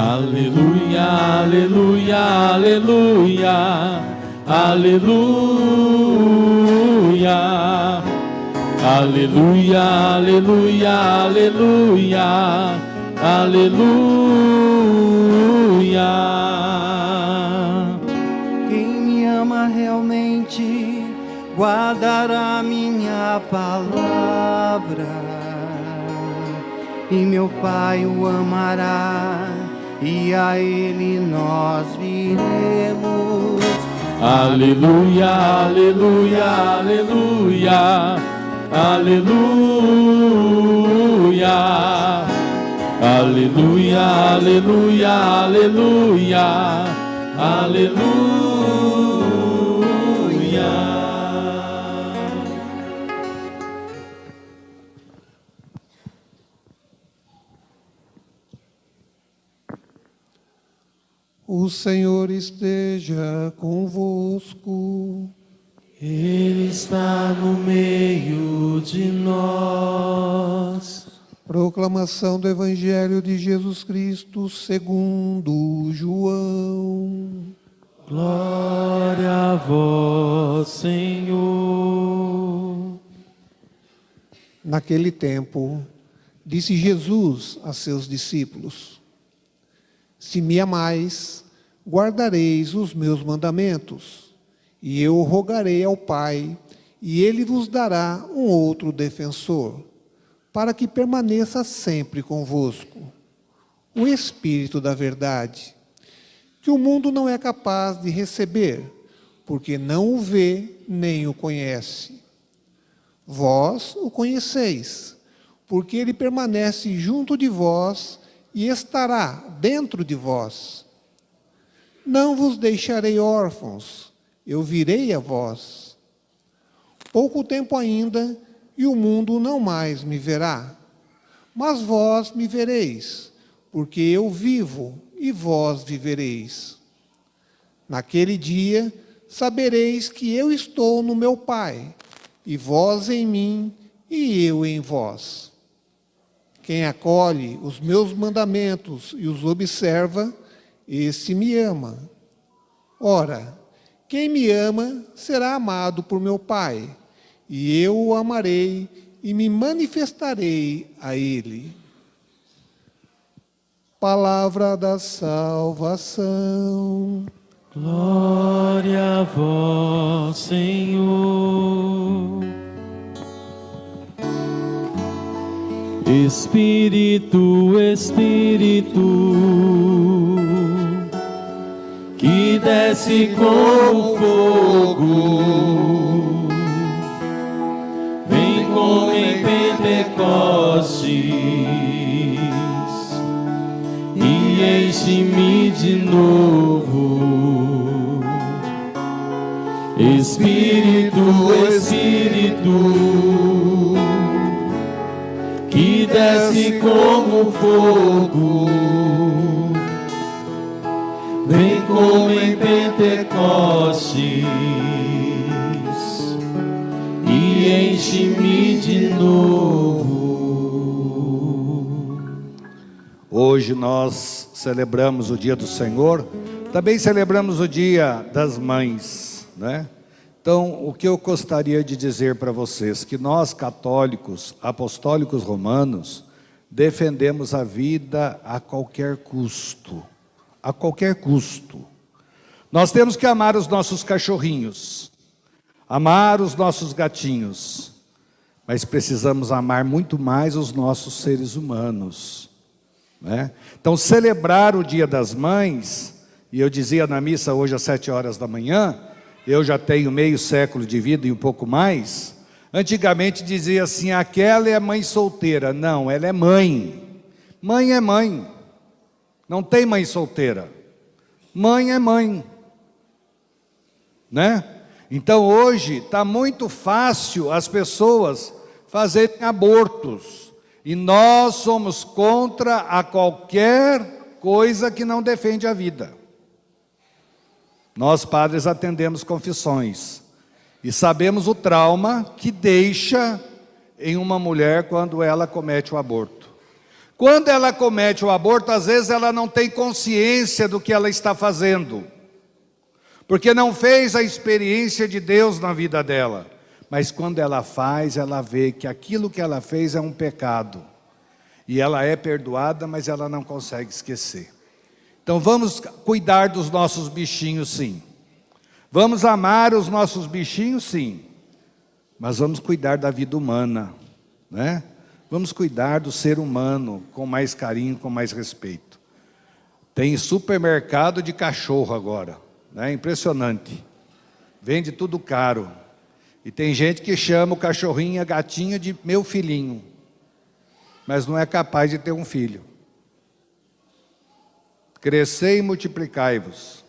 Aleluia, aleluia, aleluia, aleluia, aleluia, aleluia, aleluia, aleluia. Quem me ama realmente guardará minha palavra, e meu Pai o amará, e a Ele nós viremos. Aleluia, aleluia, aleluia, aleluia, aleluia, aleluia, aleluia, aleluia. O Senhor esteja convosco. Ele está no meio de nós. Proclamação do Evangelho de Jesus Cristo segundo João. Glória a vós, Senhor. Naquele tempo, disse Jesus a seus discípulos: Se me amais, guardareis os meus mandamentos, e eu rogarei ao Pai, e Ele vos dará um outro defensor, para que permaneça sempre convosco, o Espírito da verdade, que o mundo não é capaz de receber, porque não o vê nem o conhece. Vós o conheceis, porque Ele permanece junto de vós e estará dentro de vós. Não vos deixarei órfãos, eu virei a vós. Pouco tempo ainda, e o mundo não mais me verá. Mas vós me vereis, porque eu vivo, e vós vivereis. Naquele dia, sabereis que eu estou no meu Pai, e vós em mim, e eu em vós. Quem acolhe os meus mandamentos e os observa, esse me ama. Ora, quem me ama será amado por meu Pai, e eu o amarei e me manifestarei a ele. Palavra da salvação. Glória a vós, Senhor. Espírito, Espírito, que desce com fogo, vem como em Pentecostes e enche-me de novo. Espírito, Espírito, que desce como fogo, vem como em Pentecostes e enche-me de novo. Hoje nós celebramos o Dia do Senhor, também celebramos o Dia das Mães, né? Então, o que eu gostaria de dizer para vocês, que nós católicos, apostólicos romanos, defendemos a vida a qualquer custo. A qualquer custo. Nós temos que amar os nossos cachorrinhos, amar os nossos gatinhos, mas precisamos amar muito mais os nossos seres humanos, né? Então, celebrar o Dia das Mães, e eu dizia na missa hoje às 7 horas da manhã, eu já tenho meio século de vida e um pouco mais. Antigamente dizia assim, aquela é a mãe solteira. Não, ela é mãe. Mãe é mãe. Não tem mãe solteira. Mãe é mãe, né? Então hoje está muito fácil as pessoas fazerem abortos. E nós somos contra a qualquer coisa que não defende a vida. Nós, padres, atendemos confissões e sabemos o trauma que deixa em uma mulher quando ela comete o aborto. Quando ela comete o aborto, às vezes ela não tem consciência do que ela está fazendo, porque não fez a experiência de Deus na vida dela. Mas quando ela faz, ela vê que aquilo que ela fez é um pecado. E ela é perdoada, mas ela não consegue esquecer. Então vamos cuidar dos nossos bichinhos, sim. Vamos amar os nossos bichinhos, sim. Mas vamos cuidar da vida humana, né? Vamos cuidar do ser humano com mais carinho, com mais respeito. Tem supermercado de cachorro agora, né? Impressionante. Vende tudo caro. E tem gente que chama o cachorrinho, a gatinha de meu filhinho, mas não é capaz de ter um filho. Crescei e multiplicai-vos.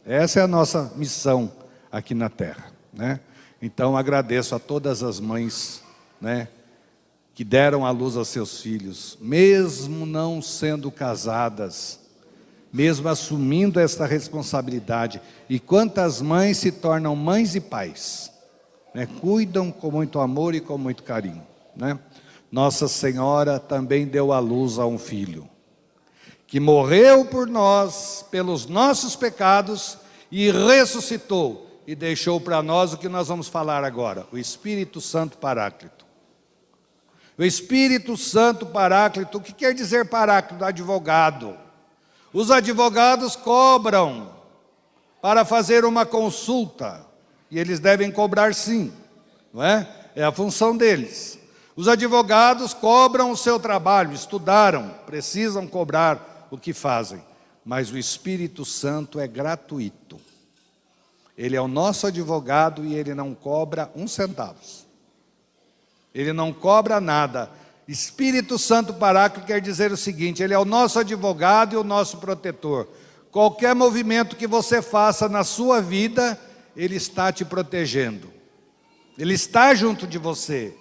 Essa é a nossa missão aqui na terra, né? Então agradeço a todas as mães, né, que deram à luz aos seus filhos, mesmo não sendo casadas, mesmo assumindo esta responsabilidade. E quantas mães se tornam mães e pais, né? Cuidam com muito amor e com muito carinho, né? Nossa Senhora também deu à luz a um filho, que morreu por nós, pelos nossos pecados, e ressuscitou, e deixou para nós o que nós vamos falar agora, o Espírito Santo Paráclito. O Espírito Santo Paráclito, o que quer dizer Paráclito? Advogado. Os advogados cobram para fazer uma consulta, e eles devem cobrar sim, não é? É a função deles. Os advogados cobram o seu trabalho, estudaram, precisam cobrar o que fazem. Mas o Espírito Santo é gratuito. Ele é o nosso advogado e ele não cobra um centavo. Ele não cobra nada. Espírito Santo Paráclito quer dizer o seguinte: ele é o nosso advogado e o nosso protetor. Qualquer movimento que você faça na sua vida, ele está te protegendo. Ele está junto de você.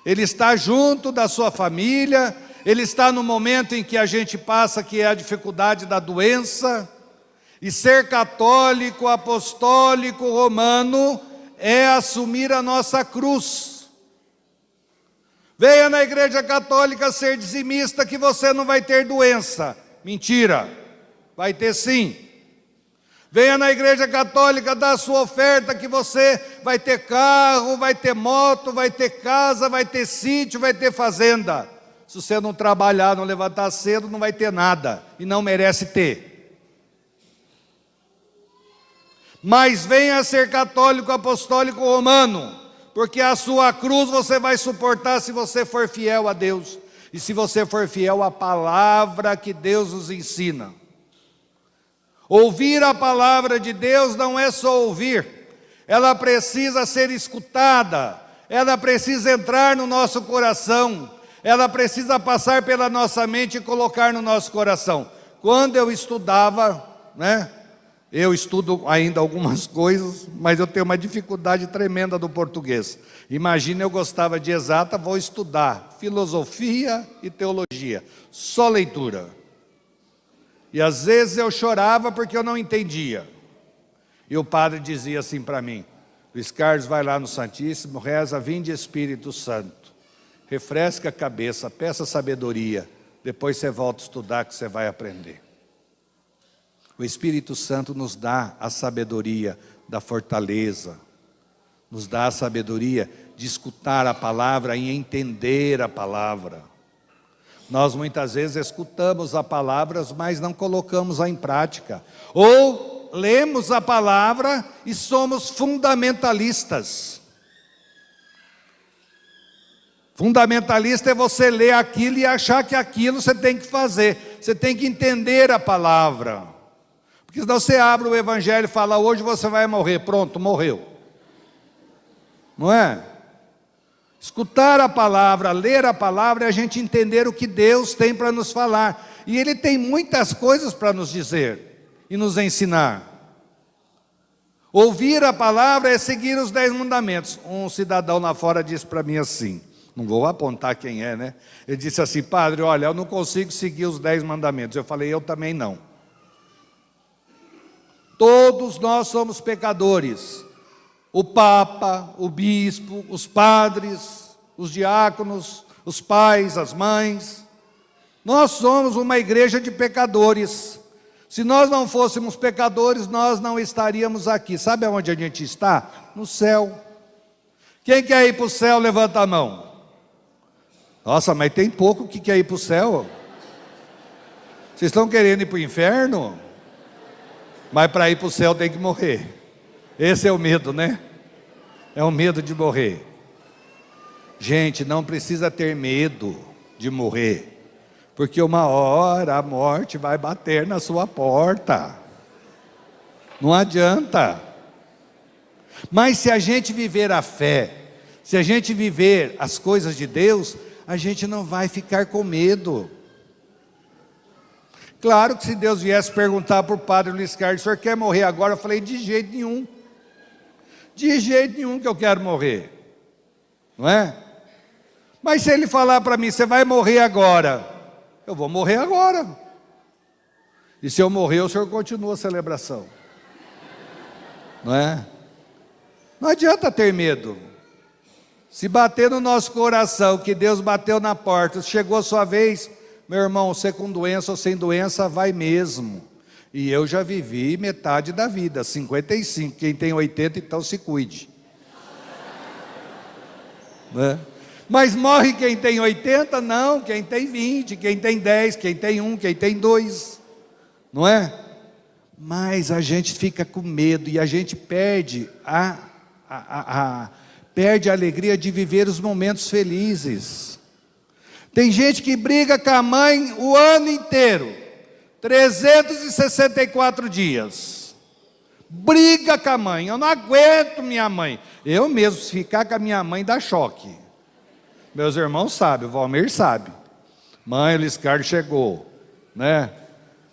Ele está junto da sua família. Ele está no momento em que a gente passa, que é a dificuldade da doença. E ser católico, apostólico, romano, é assumir a nossa cruz. Venha na igreja católica ser dizimista que você não vai ter doença. Mentira, vai ter sim. Venha na igreja católica dar a sua oferta que você vai ter carro, vai ter moto, vai ter casa, vai ter sítio, vai ter fazenda. Se você não trabalhar, não levantar cedo, não vai ter nada e não merece ter. Mas venha ser católico, apostólico, romano, porque a sua cruz você vai suportar se você for fiel a Deus e se você for fiel à palavra que Deus nos ensina. Ouvir a palavra de Deus não é só ouvir, ela precisa ser escutada, ela precisa entrar no nosso coração, ela precisa passar pela nossa mente e colocar no nosso coração. Quando eu estudava, né? Eu estudo ainda algumas coisas, mas eu tenho uma dificuldade tremenda do português. Imagina, eu gostava de exata, vou estudar filosofia e teologia, só leitura. E às vezes eu chorava porque eu não entendia. E o padre dizia assim para mim: Luiz Carlos, vai lá no Santíssimo, reza, vinde Espírito Santo, refresca a cabeça, peça sabedoria, depois você volta a estudar que você vai aprender. O Espírito Santo nos dá a sabedoria da fortaleza, nos dá a sabedoria de escutar a palavra e entender a palavra. Nós muitas vezes escutamos as palavras, mas não colocamos-a em prática. Ou lemos a palavra e somos fundamentalistas. Fundamentalista é você ler aquilo e achar que aquilo você tem que fazer. Você tem que entender a palavra. Porque senão você abre o Evangelho e fala, hoje você vai morrer. Pronto, morreu. Não é? Escutar a palavra, ler a palavra é a gente entender o que Deus tem para nos falar. E Ele tem muitas coisas para nos dizer e nos ensinar. Ouvir a palavra é seguir os 10 mandamentos. Um cidadão lá fora disse para mim assim, não vou apontar quem é, né? Ele disse assim, padre, olha, eu não consigo seguir os 10 mandamentos. Eu falei, eu também não. Todos nós somos pecadores. O Papa, o Bispo, os padres, os diáconos, os pais, as mães. Nós somos uma igreja de pecadores. Se nós não fôssemos pecadores, nós não estaríamos aqui. Sabe aonde a gente está? No céu. Quem quer ir para o céu, levanta a mão. Nossa, mas tem pouco que quer ir para o céu. Vocês estão querendo ir para o inferno? Mas para ir para o céu tem que morrer. Esse é o medo, né? É o medo de morrer. Gente, não precisa ter medo de morrer. Porque uma hora a morte vai bater na sua porta. Não adianta. Mas se a gente viver a fé, se a gente viver as coisas de Deus, a gente não vai ficar com medo. Claro que se Deus viesse perguntar para o padre Luiz Carlos, o senhor quer morrer agora? Eu falei, de jeito nenhum. De jeito nenhum que eu quero morrer. Não é? Mas se ele falar para mim, você vai morrer agora, eu vou morrer agora. E se eu morrer, o senhor continua a celebração. Não é? Não adianta ter medo. Se bater no nosso coração, que Deus bateu na porta, chegou a sua vez, meu irmão, você com doença ou sem doença, vai mesmo. E eu já vivi metade da vida, 55. Quem tem 80, então se cuide. Não é? Mas morre quem tem 80? Não, quem tem 20, quem tem 10, quem tem 1, quem tem 2. Não é? Mas a gente fica com medo e a gente perde perde a alegria de viver os momentos felizes. Tem gente que briga com a mãe o ano inteiro, 364 dias. Briga com a mãe, eu não aguento minha mãe. Eu mesmo, se ficar com a minha mãe, dá choque. Meus irmãos sabem, o Valmir sabe. Mãe, o Luiz Carlos chegou, né?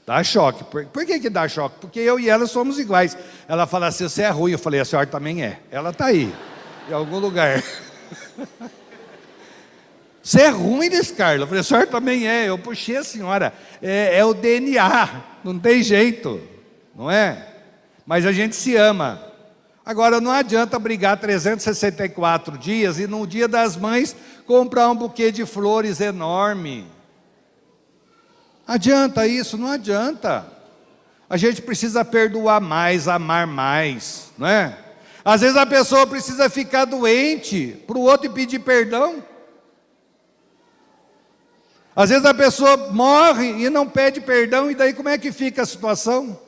Dá choque. Por que dá choque? Porque eu e ela somos iguais. Ela fala assim, você é ruim. Eu falei, a senhora também é. Ela está aí, em algum lugar. Você é ruim, Luiz Carlos. Eu falei, a senhora também é. Eu puxei a senhora. É o DNA, não tem jeito, não é? Mas a gente se ama. Agora, não adianta brigar 364 dias e no dia das mães comprar um buquê de flores enorme. Adianta isso? Não adianta. A gente precisa perdoar mais, amar mais, não é? Às vezes a pessoa precisa ficar doente para o outro pedir perdão. Às vezes a pessoa morre e não pede perdão, e daí como é que fica a situação?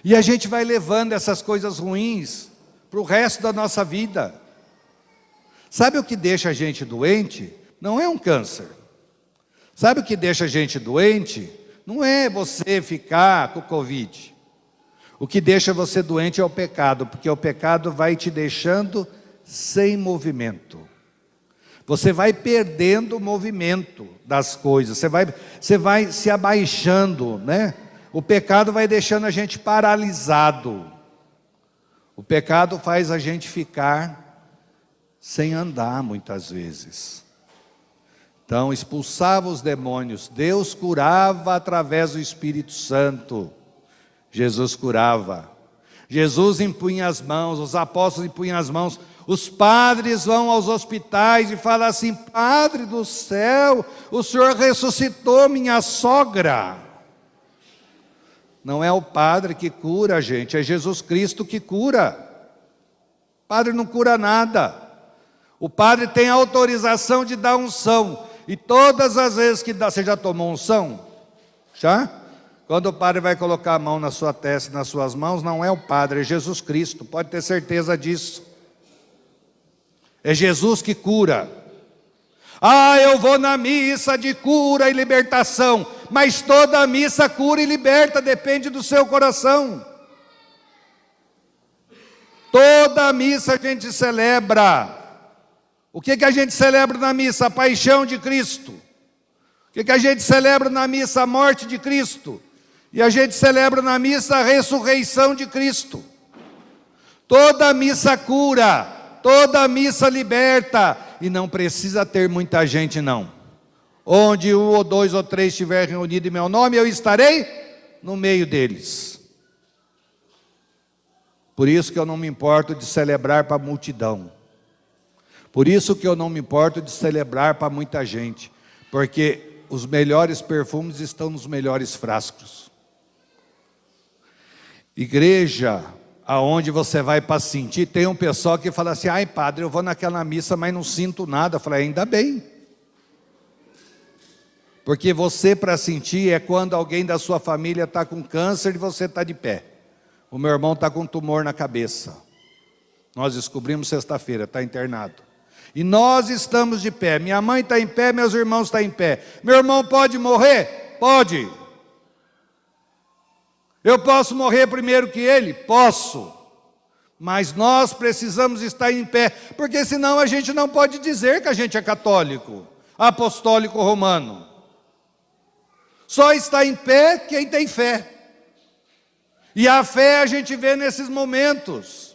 E a gente vai levando essas coisas ruins para o resto da nossa vida. Sabe o que deixa a gente doente? Não é um câncer. Sabe o que deixa a gente doente? Não é você ficar com o Covid. O que deixa você doente é o pecado, porque o pecado vai te deixando sem movimento. Você vai perdendo o movimento das coisas, você vai se abaixando, né? O pecado vai deixando a gente paralisado. O pecado faz a gente ficar sem andar muitas vezes. Então, expulsava os demônios. Deus curava através do Espírito Santo. Jesus curava. Jesus impunha as mãos, os apóstolos impunham as mãos. Os padres vão aos hospitais e falam assim, Padre do céu, o Senhor ressuscitou minha sogra. Não é o padre que cura a gente, é Jesus Cristo que cura. O padre não cura nada. O padre tem autorização de dar unção. E todas as vezes que dá, você já tomou unção? Já? Quando o padre vai colocar a mão na sua testa, nas suas mãos, não é o padre, é Jesus Cristo, pode ter certeza disso. É Jesus que cura. Ah, eu vou na missa de cura e libertação, mas toda missa cura e liberta, depende do seu coração. Toda missa a gente celebra. O que a gente celebra na missa? A paixão de Cristo. O que a gente celebra na missa? A morte de Cristo. E a gente celebra na missa a ressurreição de Cristo. Toda missa cura, toda missa liberta. E não precisa ter muita gente não. Onde um ou dois ou três estiver reunido em meu nome, eu estarei no meio deles. Por isso que eu não me importo de celebrar para a multidão. Por isso que eu não me importo de celebrar para muita gente. Porque os melhores perfumes estão nos melhores frascos. Igreja, aonde você vai para sentir, tem um pessoal que fala assim, ai padre, eu vou naquela missa, mas não sinto nada. Eu falei, ainda bem. Porque você para sentir é quando alguém da sua família está com câncer e você está de pé. O meu irmão está com um tumor na cabeça. Nós descobrimos sexta-feira, está internado. E nós estamos de pé. Minha mãe está em pé, meus irmãos estão em pé. Meu irmão pode morrer? Pode. Eu posso morrer primeiro que ele? Posso. Mas nós precisamos estar em pé, porque senão a gente não pode dizer que a gente é católico, apostólico romano. Só está em pé quem tem fé. E a fé a gente vê nesses momentos.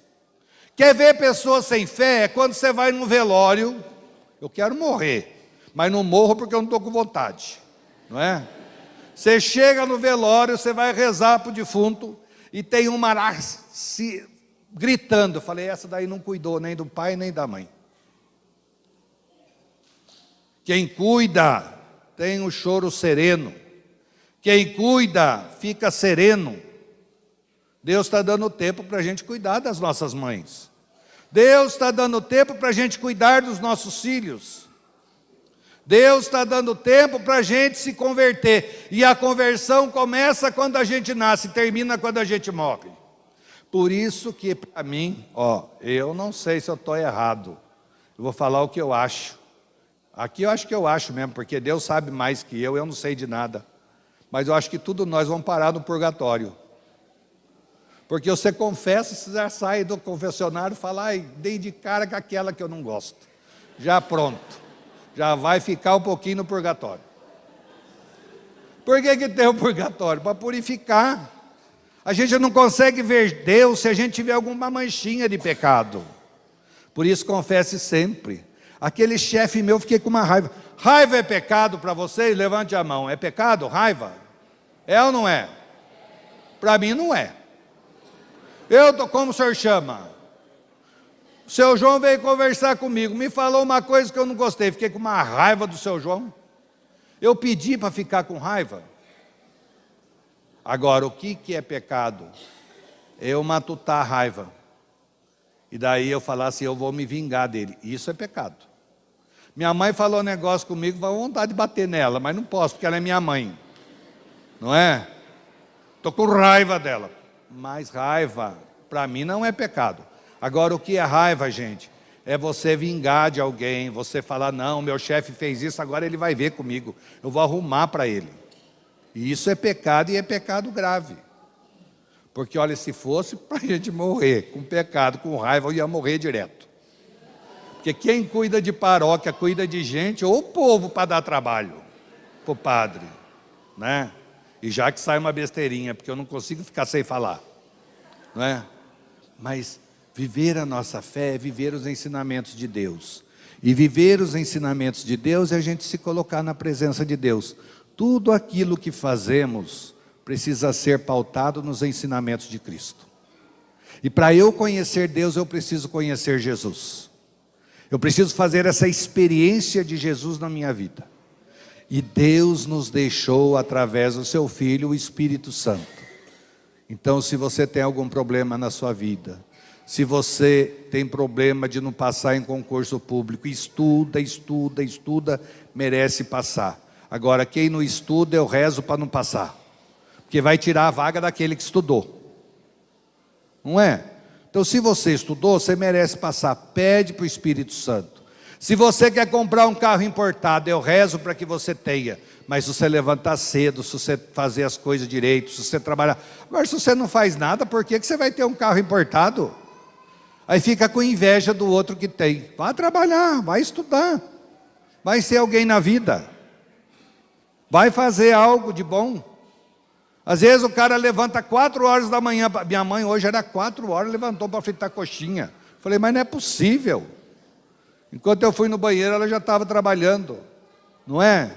Quer ver pessoas sem fé? É quando você vai num velório, eu quero morrer, mas não morro porque eu não estou com vontade, não é? Você chega no velório, você vai rezar para o defunto, e tem uma lá gritando. Eu falei, essa daí não cuidou nem do pai nem da mãe. Quem cuida tem o choro sereno. Quem cuida fica sereno. Deus está dando tempo para a gente cuidar das nossas mães. Deus está dando tempo para a gente cuidar dos nossos filhos. Deus está dando tempo para a gente se converter. E a conversão começa quando a gente nasce, termina quando a gente morre. Por isso que para mim, eu não sei se eu estou errado. Eu vou falar o que eu acho. Aqui eu acho que eu acho mesmo, porque Deus sabe mais que eu não sei de nada. Mas eu acho que tudo nós vamos parar no purgatório. Porque você confessa, você já sai do confessionário e fala, ai, dei de cara com aquela que eu não gosto. Já pronto. Já vai ficar um pouquinho no purgatório. Por que tem o purgatório? Para purificar. A gente não consegue ver Deus se a gente tiver alguma manchinha de pecado. Por isso confesse sempre. Aquele chefe meu, fiquei com uma raiva. Raiva é pecado para vocês? Levante a mão. É pecado? Raiva? É ou não é? Para mim não é. Como o senhor chama? O seu João veio conversar comigo, me falou uma coisa que eu não gostei, fiquei com uma raiva do seu João. Eu pedi para ficar com raiva. Agora, o que é pecado? Eu matutar a raiva. E daí eu falar assim, eu vou me vingar dele. Isso é pecado. Minha mãe falou um negócio comigo, vai vontade de bater nela, mas não posso, porque ela é minha mãe. Não é? Estou com raiva dela. Mas raiva, para mim, não é pecado. Agora, o que é raiva, gente? É você vingar de alguém, você falar, não, meu chefe fez isso, agora ele vai ver comigo. Eu vou arrumar para ele. E isso é pecado, e é pecado grave. Porque, olha, se fosse para a gente morrer com pecado, com raiva, eu ia morrer direto. Porque quem cuida de paróquia, cuida de gente, ou o povo para dar trabalho para o padre, né? E já que sai uma besteirinha, porque eu não consigo ficar sem falar, não é? Mas viver a nossa fé é viver os ensinamentos de Deus. E viver os ensinamentos de Deus é a gente se colocar na presença de Deus. Tudo aquilo que fazemos precisa ser pautado nos ensinamentos de Cristo. E para eu conhecer Deus, eu preciso conhecer Jesus. Eu preciso fazer essa experiência de Jesus na minha vida. E Deus nos deixou, através do seu Filho, o Espírito Santo. Então, se você tem algum problema na sua vida, se você tem problema de não passar em concurso público, estuda, merece passar. Agora, quem não estuda, eu rezo para não passar. Porque vai tirar a vaga daquele que estudou. Não é? Então, se você estudou, você merece passar. Pede para o Espírito Santo. Se você quer comprar um carro importado, eu rezo para que você tenha. Mas se você levantar cedo, se você fazer as coisas direito, se você trabalhar... Agora, se você não faz nada, por que você vai ter um carro importado? Aí fica com inveja do outro que tem. Vai trabalhar, vai estudar. Vai ser alguém na vida. Vai fazer algo de bom. Às vezes o cara levanta 4 horas da manhã. Minha mãe hoje era 4 horas, levantou para fritar coxinha. Falei, mas não é possível. Enquanto eu fui no banheiro, ela já estava trabalhando. Não é?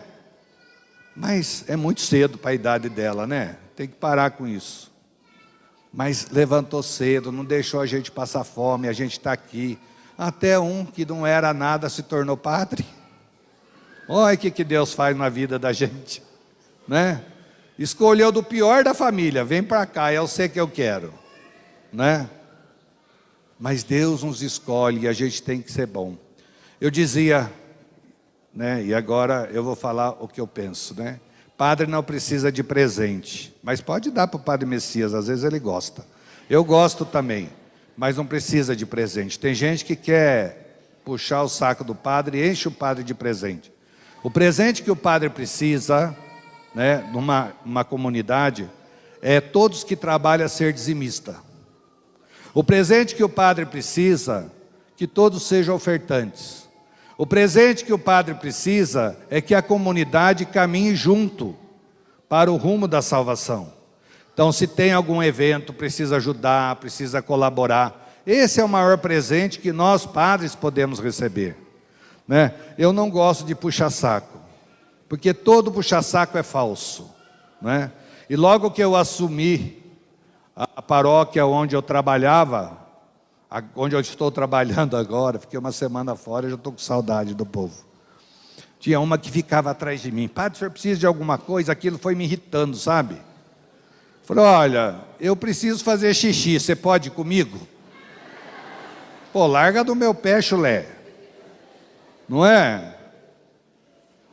Mas é muito cedo para a idade dela, né? Tem que parar com isso. Mas levantou cedo, não deixou a gente passar fome, a gente está aqui. Até um que não era nada se tornou padre. Olha o que Deus faz na vida da gente, né? Escolheu do pior da família, vem para cá, é você que eu quero, né? Mas Deus nos escolhe e a gente tem que ser bom. Eu dizia, né, e agora eu vou falar o que eu penso, né? Padre não precisa de presente, mas pode dar para o Padre Messias, às vezes ele gosta. Eu gosto também, mas não precisa de presente. Tem gente que quer puxar o saco do padre e enche o padre de presente. O presente que o padre precisa, né, numa comunidade, é todos que trabalham a ser dizimista. O presente que o padre precisa, que todos sejam ofertantes. O presente que o padre precisa é que a comunidade caminhe junto para o rumo da salvação. Então, se tem algum evento, precisa ajudar, precisa colaborar. Esse é o maior presente que nós, padres, podemos receber, né? Eu não gosto de puxa-saco, porque todo puxa-saco é falso, né? E logo que eu assumi a paróquia onde eu trabalhava, onde eu estou trabalhando agora, fiquei uma semana fora, eu já estou com saudade do povo. Tinha uma que ficava atrás de mim. Padre, o senhor precisa de alguma coisa? Aquilo foi me irritando, sabe? Falei, olha, eu preciso fazer xixi, você pode ir comigo? Pô, larga do meu pé, chulé. Não é?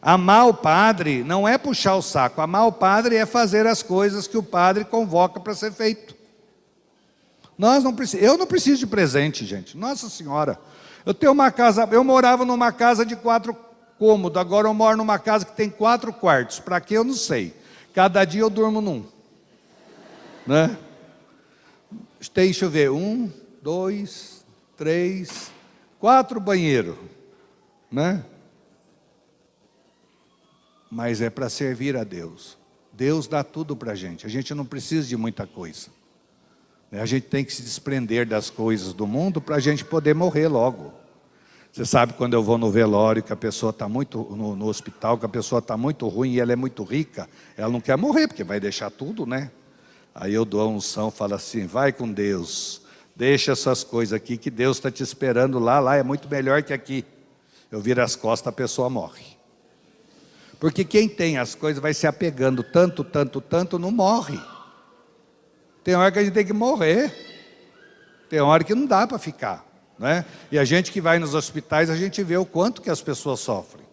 Amar o padre não é puxar o saco. Amar o padre é fazer as coisas que o padre convoca para ser feito. Eu não preciso de presente, gente. Nossa Senhora. Eu tenho uma casa, eu morava numa casa de 4 cômodos, agora eu moro numa casa que tem 4 quartos. Para quê? Eu não sei. Cada dia eu durmo num. Né? Deixa eu ver, 1, 2, 3, 4 banheiros, né? Mas é para servir a Deus. Deus dá tudo para a gente não precisa de muita coisa. A gente tem que se desprender das coisas do mundo para a gente poder morrer logo. Você sabe quando eu vou no velório, que a pessoa está muito, no hospital, que a pessoa está muito ruim e ela é muito rica, ela não quer morrer, porque vai deixar tudo, né? Aí eu dou a unção, falo assim, vai com Deus, deixa essas coisas aqui, que Deus está te esperando lá é muito melhor que aqui. Eu viro as costas, a pessoa morre. Porque quem tem as coisas vai se apegando tanto, não morre. Tem hora que a gente tem que morrer, tem hora que não dá para ficar, né? E a gente que vai nos hospitais, a gente vê o quanto que as pessoas sofrem.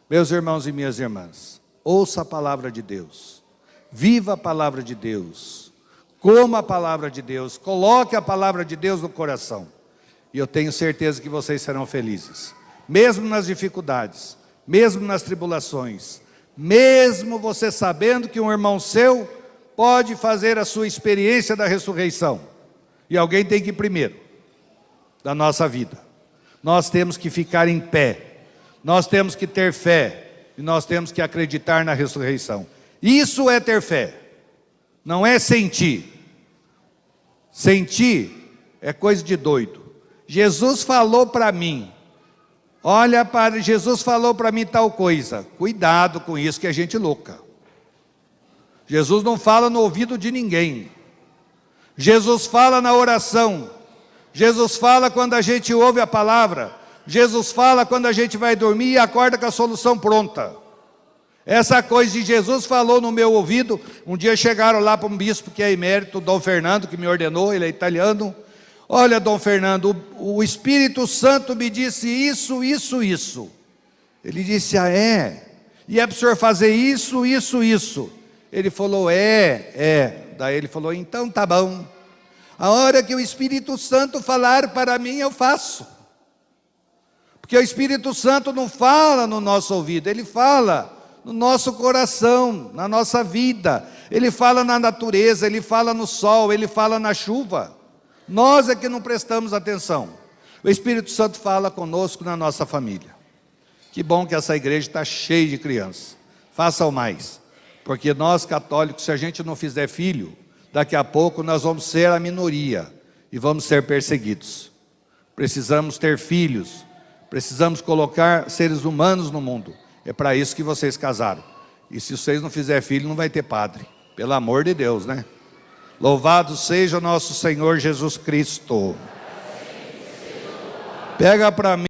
Meus irmãos e minhas irmãs, ouça a palavra de Deus, viva a palavra de Deus, coma a palavra de Deus, coloque a palavra de Deus no coração, e eu tenho certeza que vocês serão felizes, mesmo nas dificuldades, mesmo nas tribulações, mesmo você sabendo que um irmão seu pode fazer a sua experiência da ressurreição, e alguém tem que ir primeiro da nossa vida. Nós temos que ficar em pé, nós temos que ter fé, e nós temos que acreditar na ressurreição. Isso é ter fé, não é sentir. Sentir é coisa de doido. Jesus falou para mim, olha, padre, Jesus falou para mim tal coisa. Cuidado com isso, que é gente louca. Jesus não fala no ouvido de ninguém. Jesus fala na oração. Jesus fala quando a gente ouve a palavra. Jesus fala quando a gente vai dormir e acorda com a solução pronta. Essa coisa de Jesus falou no meu ouvido. Um dia chegaram lá para um bispo que é emérito, Dom Fernando, que me ordenou, ele é italiano. Olha, Dom Fernando, o Espírito Santo me disse isso. Ele disse, é? E é para o senhor fazer isso. Ele falou, Daí ele falou, então tá bom. A hora que o Espírito Santo falar para mim, eu faço. Porque o Espírito Santo não fala no nosso ouvido, ele fala no nosso coração, na nossa vida. Ele fala na natureza, ele fala no sol, ele fala na chuva. Nós é que não prestamos atenção. O Espírito Santo fala conosco na nossa família. Que bom que essa igreja está cheia de crianças. Façam mais. Porque nós católicos, se a gente não fizer filho, daqui a pouco nós vamos ser a minoria e vamos ser perseguidos. Precisamos ter filhos, precisamos colocar seres humanos no mundo. É para isso que vocês casaram. E se vocês não fizerem filho, não vai ter padre. Pelo amor de Deus, né? Louvado seja o nosso Senhor Jesus Cristo. Pega para mim.